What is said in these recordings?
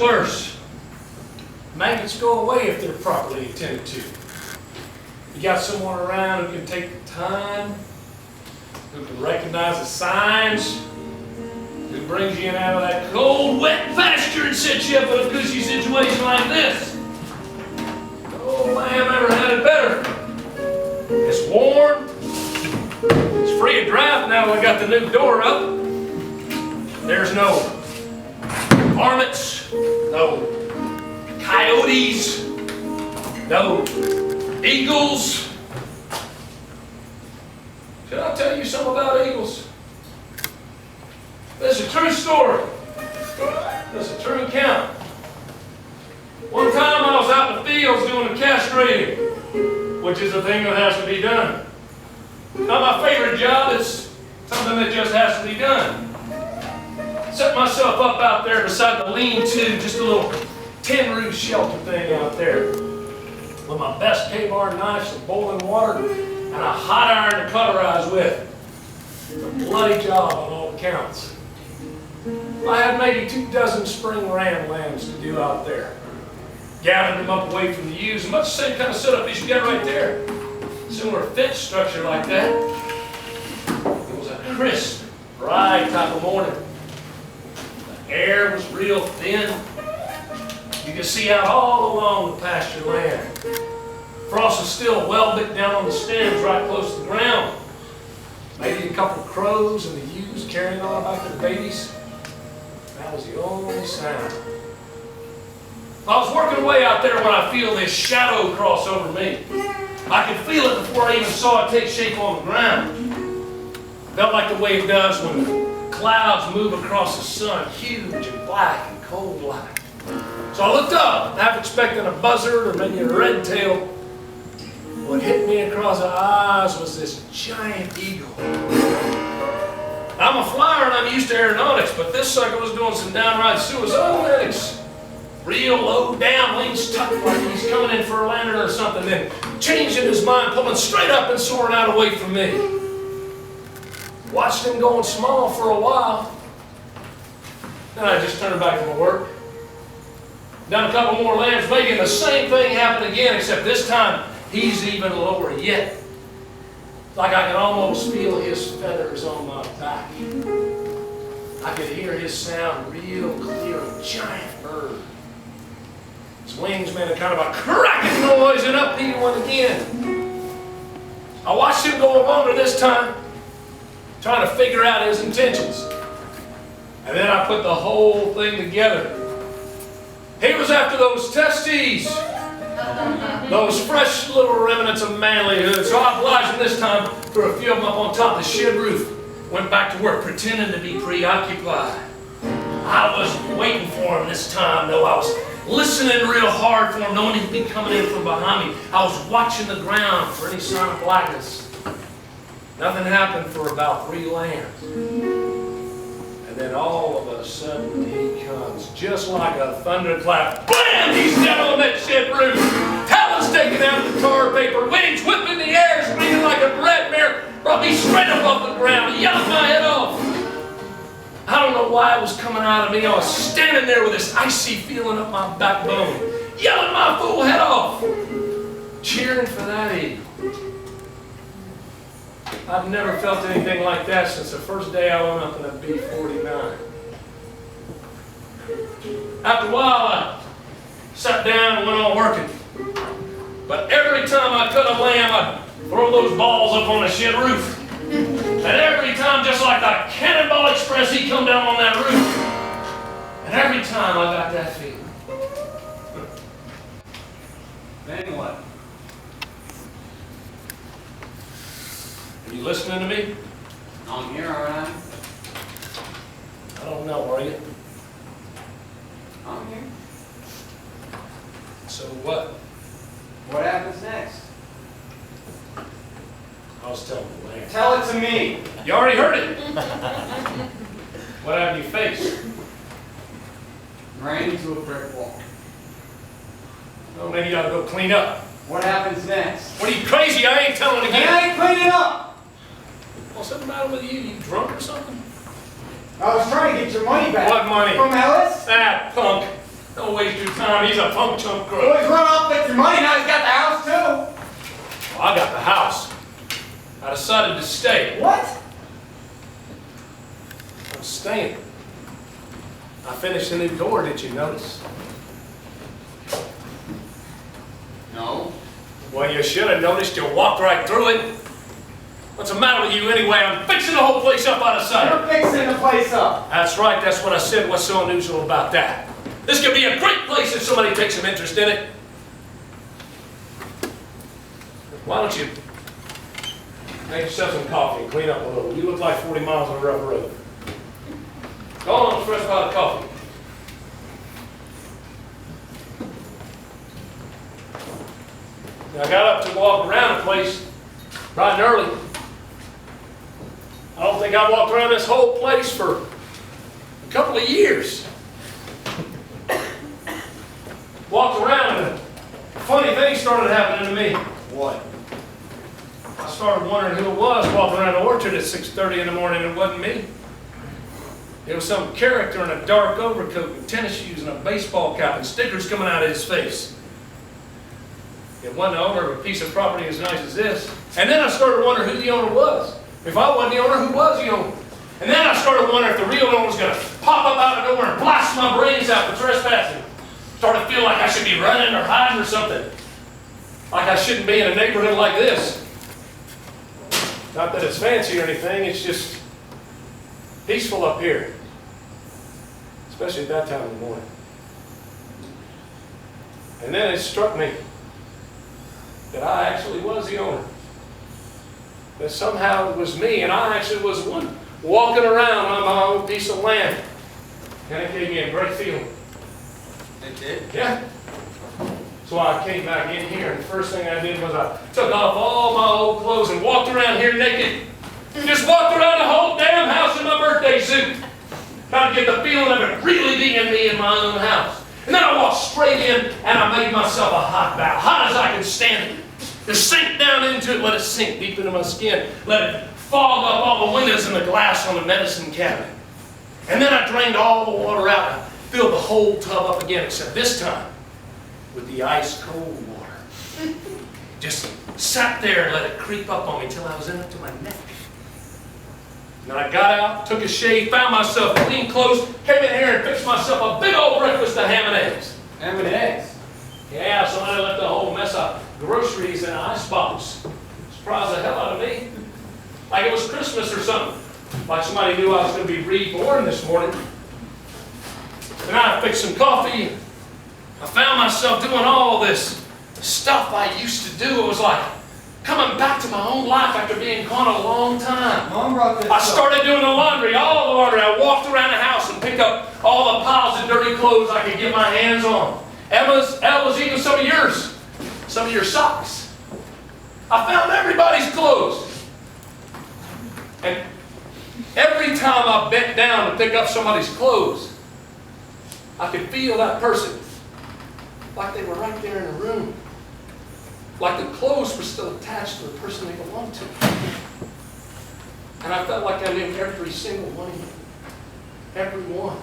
worse. Maggots go away if they're properly attended to. You got someone around who can take the time, who can recognize the signs, who brings you in out of that cold, wet pasture and sets you up in a cushy situation like this. Oh, man, I've never had it better. It's warm. It's free of draft now that I got the new door up. There's no varmints, no coyotes, no eagles. Should I tell you something about eagles? This is a true story. This is a true account. One time I was out in the fields doing the castrating, which is a thing that has to be done. Not my favorite job, it's something that just has to be done. Set myself up out there beside the lean-to, just a little tin roof shelter thing out there, with my best K-bar knife, some boiling water, and a hot iron to cauterize with. A bloody job on all accounts. I had maybe 24 spring ram lambs to do out there. Gathered them up away from the ewes, and much the same kind of setup as you got right there. Similar fence structure like that. It was a crisp, dry type of morning. The air was real thin. You could see out all along the pasture land. Frost was still well bit down on the stems right close to the ground. Maybe a couple of crows and the ewes carrying on back to the babies. That was the only sound. I was working away out there when I feel this shadow cross over me. I could feel it before I even saw it take shape on the ground. Felt like the way it does when the clouds move across the sun, huge and black and cold-like. So I looked up, half expecting a buzzard or maybe a red tail. What hit me across the eyes was this giant eagle. I'm a flyer and I'm used to aeronautics, but this sucker was doing some downright suicidalnetics. Real low down, wings tucked like he's coming in for a landing or something, then changing his mind, pulling straight up and soaring out away from me. Watched him going small for a while. Then I just turned back to my work. Done a couple more lambs, maybe the same thing happened again, except this time he's even lower yet. Like I could almost feel his feathers on my back. I could hear his sound real clear, a giant bird. His wings made a kind of a cracking noise, and up he went again. I watched him go longer this time, trying to figure out his intentions. And then I put the whole thing together. He was after those testes, those fresh little remnants of manlyhood. So I obliged him this time, threw a few of them up on top of the shed roof, went back to work pretending to be preoccupied. I was waiting for him this time, though. I was listening real hard for him, knowing he'd be coming in from behind me. I was watching the ground for any sign of blackness. Nothing happened for about 3 lambs. And then all of a sudden he comes, just like a thunderclap. Blam! He's down on that shed roof. Talons taking out the tar paper, wings whipping the air, screaming like a red mare, brought me straight up off the ground, yelling my head off. I don't know why it was coming out of me. I was standing there with this icy feeling up my backbone, yelling my fool head off, cheering for that eagle. I've never felt anything like that since the first day I went up in a B-49. After a while, I sat down and went on working. But every time I cut a lamb, I'd throw those balls up on the shed roof. And every time, just like the Cannonball Express, he'd come down on that roof. And every time I got that feeling. Then what? Are you listening to me? I'm here, all right. I don't know, are you? I'm here. So what? What happens next? I was telling the lamb. Tell it to me. You already heard it. What have you faced? Ran into a brick wall. Well, maybe you ought to go clean up. What happens next? What are you, crazy? I ain't telling And again. I ain't cleaning up. What's the matter with you? You drunk or something? I was trying to get your money back. What money? From Ellis? That punk. Don't waste your time. He's a punk chump crook. Well, he's run off with your money. Now he's got the house, too. Well, I got the house. I decided to stay. What? I'm staying. I finished the new door, did you notice? No. Well, you should have noticed. You walked right through it. What's the matter with you anyway? I'm fixing the whole place up out of sight. You're fixing the place up. That's right, that's what I said. What's so unusual about that? This could be a great place if somebody takes some interest in it. Why don't you make yourself some coffee and clean up a little? You look like 40 miles on a rough road. Go on, a fresh pot of coffee. I got up to walk around the place bright and early. I don't think I walked around this whole place for a couple of years. Walked around and a funny thing started happening to me. What? I started wondering who it was walking around the orchard at 6:30 in the morning. It wasn't me. It was some character in a dark overcoat and tennis shoes and a baseball cap and stickers coming out of his face. It wasn't the owner of a piece of property as nice as this. And then I started wondering who the owner was. If I wasn't the owner, who was the owner? And then I started wondering if the real owner was going to pop up out of nowhere and blast my brains out for trespassing. Started to feel like I should be running or hiding or something. Like I shouldn't be in a neighborhood like this. Not that it's fancy or anything, it's just peaceful up here. Especially at that time of the morning. And then it struck me that I actually was the owner. That somehow it was me, and I actually was the one walking around on my own piece of land. And it gave me a great feeling. It did? Yeah. So I came back in here, and the first thing I did was I took off all my old clothes and walked around here naked. Just walked around the whole damn house in my birthday suit. Trying to get the feeling of it really being me in my own house. And then I walked straight in, and I made myself a hot bath, hot as I could stand it. Just sink down into it, let it sink deep into my skin. Let it fog up all the windows and the glass on the medicine cabinet. And then I drained all the water out and filled the whole tub up again, except this time with the ice cold water. Just sat there and let it creep up on me till I was in it to my neck. And then I got out, took a shave, found myself clean clothes, came in here and fixed myself a big old breakfast of ham and eggs. Ham and eggs? Yeah, somebody left a whole mess of groceries in an icebox. Surprised the hell out of me. Like it was Christmas or something. Like somebody knew I was going to be reborn this morning. Then I fixed some coffee. I found myself doing all this stuff I used to do. It was like coming back to my own life after being gone a long time. Mom brought this I up. started doing the laundry, all the laundry. I walked around the house and picked up all the piles of dirty clothes I could get my hands on. Ella's, even some of yours. Some of your socks. I found everybody's clothes. And every time I bent down to pick up somebody's clothes, I could feel that person like they were right there in the room. Like the clothes were still attached to the person they belonged to. And I felt like I knew every single one of you. Every one.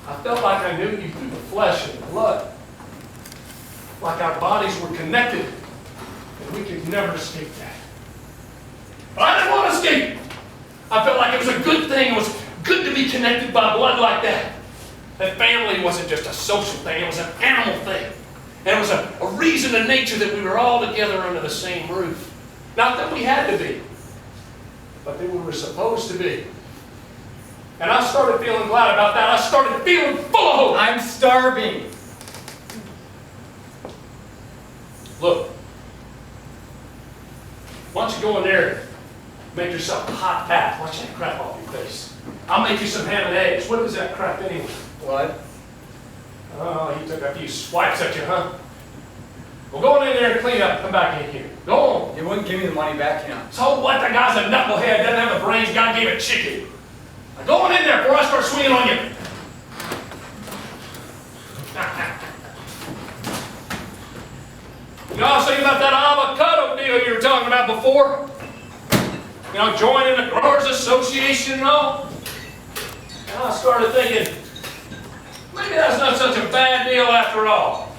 I felt like I knew you through the flesh and the blood. Like our bodies were connected. And we could never escape that. But I didn't want to escape. I felt like it was a good thing. It was good to be connected by blood like that. That family wasn't just a social thing. It was an animal thing. And it was a reason in nature that we were all together under the same roof. Not that we had to be, but that we were supposed to be. And I started feeling glad about that. I started feeling full of hope. I'm starving. Look, why don't you go in there and make yourself a hot bath? Wash that crap off your face. I'll make you some ham and eggs. What is that crap anyway? What? Oh, he took a few swipes at you, huh? Well, go in there and clean up and come back in here. Go on. You wouldn't give me the money back, you know. So what? The guy's a knucklehead, doesn't have the brains God gave a chicken. Now go on in there before I start swinging on you. You know, I was thinking about that avocado deal you were talking about before. You know, joining the Growers Association and all. And I started thinking, such a bad deal after all.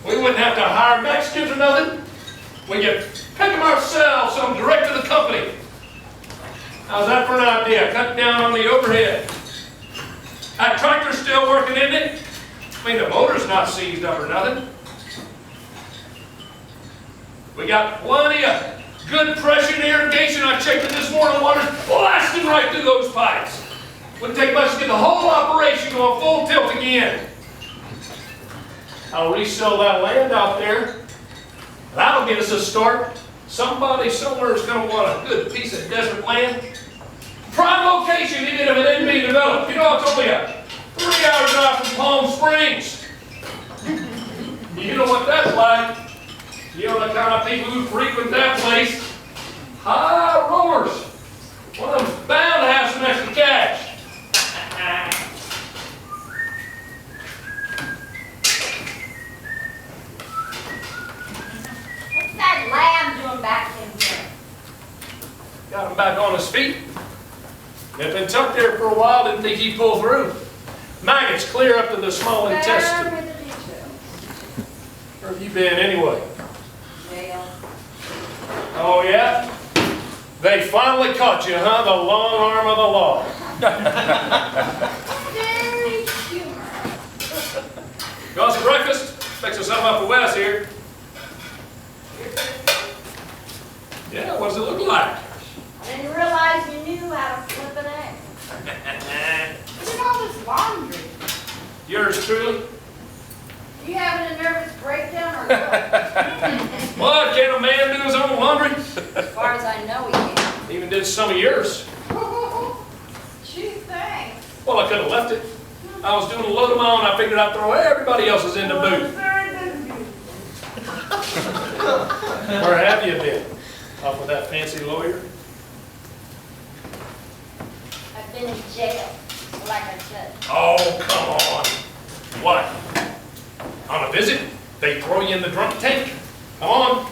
We wouldn't have to hire Mexicans or nothing. We could pick them ourselves, some direct to the company. How's that for an idea? Cut down on the overhead. That tractor's still working, isn't it? I mean, the motor's not seized up or nothing. We got plenty of good pressure and irrigation. I checked it this morning. The water's blasting right through those pipes. Wouldn't take much to get the whole operation going full tilt again. I'll resell that land out there. That'll get us a start. Somebody somewhere is going to want a good piece of desert land. Prime location, even if it didn't be developed. You know, it's only a 3-hour drive from Palm Springs. You know what that's like. You know the kind of people who frequent that place. High rollers. One of them's bound to have some extra cash. What's that lamb doing back in here? Got him back on his feet. They've been tucked there for a while, didn't think he'd pull through. Maggots clear up to the small intestine. Where have you been anyway? Jail. Oh yeah? They finally caught you, huh? The long arm of the law. Very humorous. You want some breakfast? Fixing something up for Wes here. Yeah, what does it look like? I didn't realize you knew how to flip an egg. Look at all this laundry. Yours truly? You having a nervous breakdown or what? What? Can't a man do his own laundry? As far as I know, he can. Even did some of yours. Gee, thanks. Well, I could have left it. I was doing a load of my own. I figured I'd throw everybody else's in the boot. Where have you been? Off with that fancy lawyer? I've been in jail, like I said. Oh, come on. What? On a visit? They throw you in the drunk tank? Come on.